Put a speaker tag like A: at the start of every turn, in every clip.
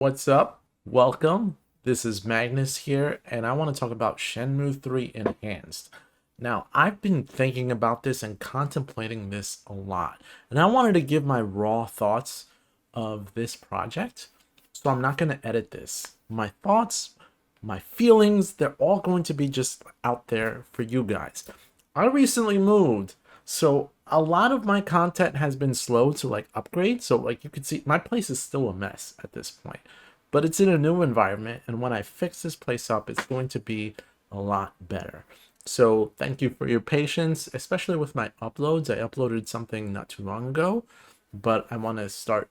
A: What's up? Welcome. This is Magnus here, and I want to talk about Shenmue III Enhanced. Now, I've been thinking about this and contemplating this a lot, and I wanted to give my raw thoughts of this project. So I'm not going to edit this. My thoughts, my feelings, they're all going to be just out there for you guys. I recently moved, so a lot of my content has been slow to upgrade. So you can see my place is still a mess at this point, but it's in a new environment, and when I fix this place up, it's going to be a lot better. So thank you for your patience, especially with my uploads. I uploaded something not too long ago, but I want to start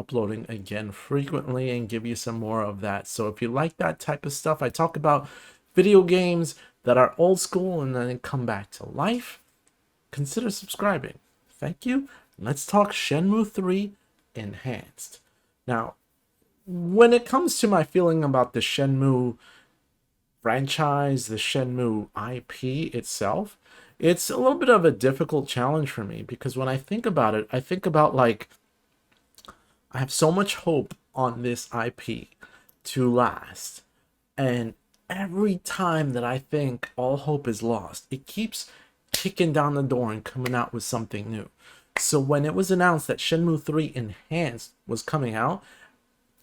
A: uploading again frequently and give you some more of that. So if you like that type of stuff, I talk about video games that are old school and then come back to life, consider subscribing. Thank you. Let's talk Shenmue III Enhanced. Now, when it comes to my feeling about the Shenmue franchise, the Shenmue IP itself, it's a little bit of a difficult challenge for me because when I think about it, I think about I have so much hope on this IP to last. And every time that I think all hope is lost, it keeps kicking down the door and coming out with something new. So when it was announced that Shenmue 3 Enhanced was coming out,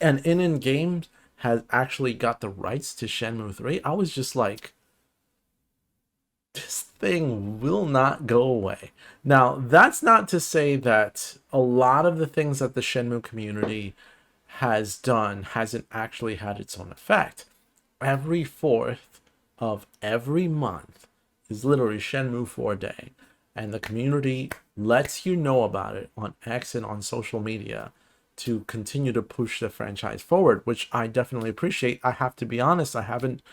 A: and in Games has actually got the rights to Shenmue 3, I was just like, this thing will not go away. Now, that's not to say that a lot of the things that the Shenmue community has done hasn't actually had its own effect. Every 4th of every month is literally Shenmue 4 Day, and the community lets you know about it on X and on social media to continue to push the franchise forward, which I definitely appreciate. I have to be honest, I haven't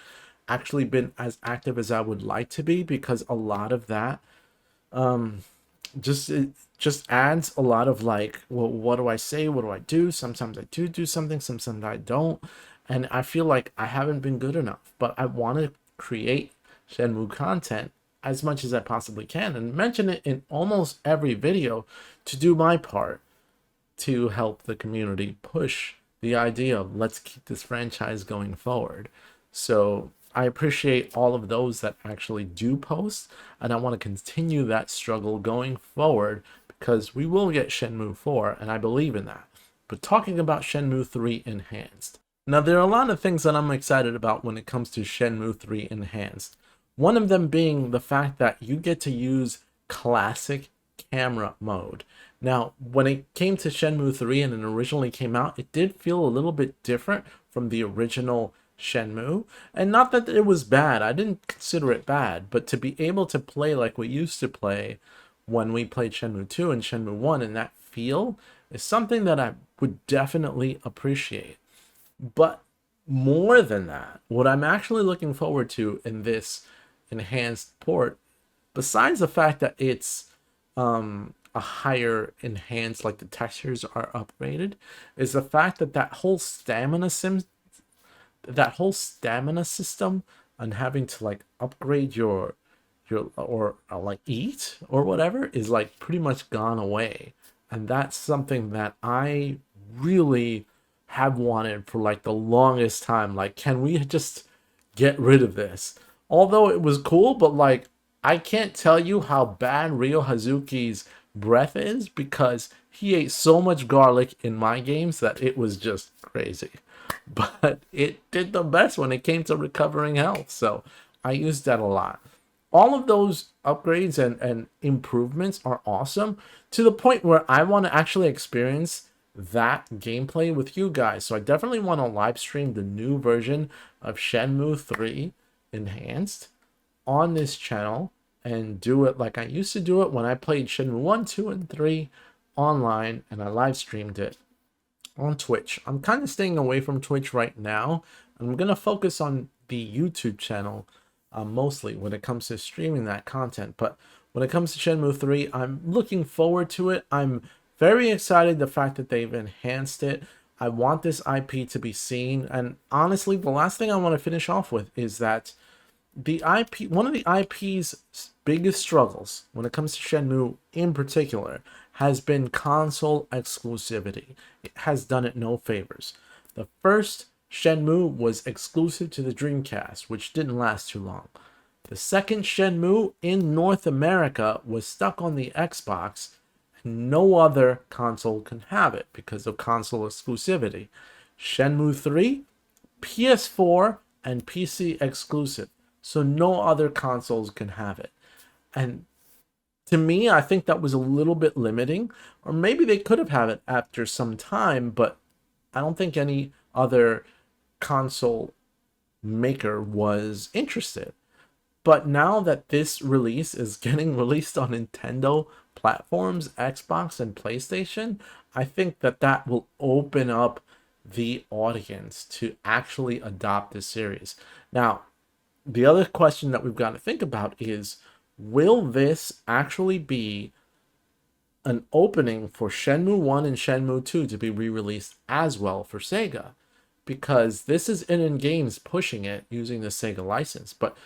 A: actually been as active as I would like to be because a lot of that it just adds a lot of well, what do I say, what do I do? Sometimes I do something, sometimes I don't, and I feel like I haven't been good enough. But I want to create Shenmue content as much as I possibly can and mention it in almost every video to do my part to help the community push the idea of let's keep this franchise going forward. So I appreciate all of those that actually do post, and I want to continue that struggle going forward because we will get Shenmue 4, and I believe in that. But talking about Shenmue 3 Enhanced. Now, there are a lot of things that I'm excited about when it comes to Shenmue 3 Enhanced. One of them being the fact that you get to use classic camera mode. Now, when it came to Shenmue 3 and it originally came out, it did feel a little bit different from the original Shenmue. And not that it was bad, I didn't consider it bad, but to be able to play like we used to play when we played Shenmue 2 and Shenmue 1, and that feel is something that I would definitely appreciate. But more than that, what I'm actually looking forward to in this enhanced port, besides the fact that it's a higher enhanced, like the textures are upgraded, is the fact that that whole stamina system and having to upgrade your or eat or whatever is pretty much gone away. And that's something that I really have wanted for the longest time. Can we just get rid of this? Although it was cool, but I can't tell you how bad Ryo Hazuki's breath is because he ate so much garlic in my games that it was just crazy. But it did the best when it came to recovering health, so I used that a lot. All of those upgrades and improvements are awesome to the point where I want to actually experience that gameplay with you guys. So I definitely want to live stream the new version of Shenmue 3 Enhanced on this channel and do it like I used to do it when I played Shenmue 1, 2, and 3 online, and I live streamed it on Twitch. I'm kind of staying away from Twitch right now. I'm going to focus on the YouTube channel mostly when it comes to streaming that content. But when it comes to Shenmue 3, I'm looking forward to it. I'm very excited the fact that they've enhanced it. I want this IP to be seen. And honestly, the last thing I want to finish off with is that the IP, one of the IP's biggest struggles when it comes to Shenmue in particular has been console exclusivity. It has done it no favors. The first Shenmue was exclusive to the Dreamcast, which didn't last too long. The second Shenmue in North America was stuck on the Xbox, and no other console can have it because of console exclusivity. Shenmue 3, PS4, and PC exclusive, so no other consoles can have it. And to me, I think that was a little bit limiting, or maybe they could have had it after some time, but I don't think any other console maker was interested. But now that this release is getting released on Nintendo platforms, Xbox and PlayStation, I think that that will open up the audience to actually adopt this series. Now, the other question that we've got to think about is, will this actually be an opening for Shenmue 1 and Shenmue 2 to be re-released as well for Sega? Because this is NN Games pushing it using the Sega license, but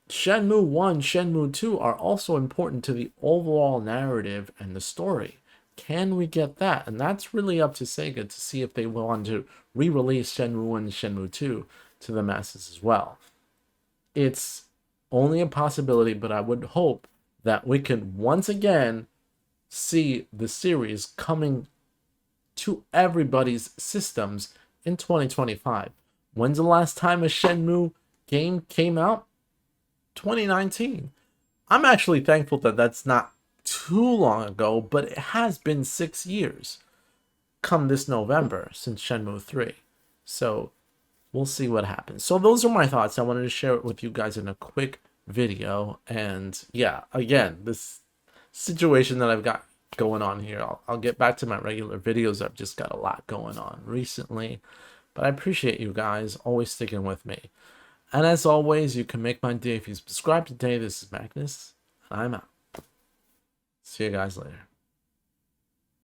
A: Shenmue 1, Shenmue 2 are also important to the overall narrative and the story. Can we get that? And that's really up to Sega to see if they want to re-release Shenmue 1 and Shenmue 2 to the masses as well. It's only a possibility, but I would hope that we can once again see the series coming to everybody's systems in 2025. When's the last time a Shenmue game came out? 2019. I'm actually thankful that that's not too long ago, but it has been 6 years come this November since Shenmue 3. So we'll see what happens. So those are my thoughts. I wanted to share it with you guys in a quick video. And yeah, again, this situation that I've got going on here, I'll get back to my regular videos. I've just got a lot going on recently, but I appreciate you guys always sticking with me. And as always, you can make my day if you subscribe today. This is Magnus, and I'm out. See you guys later.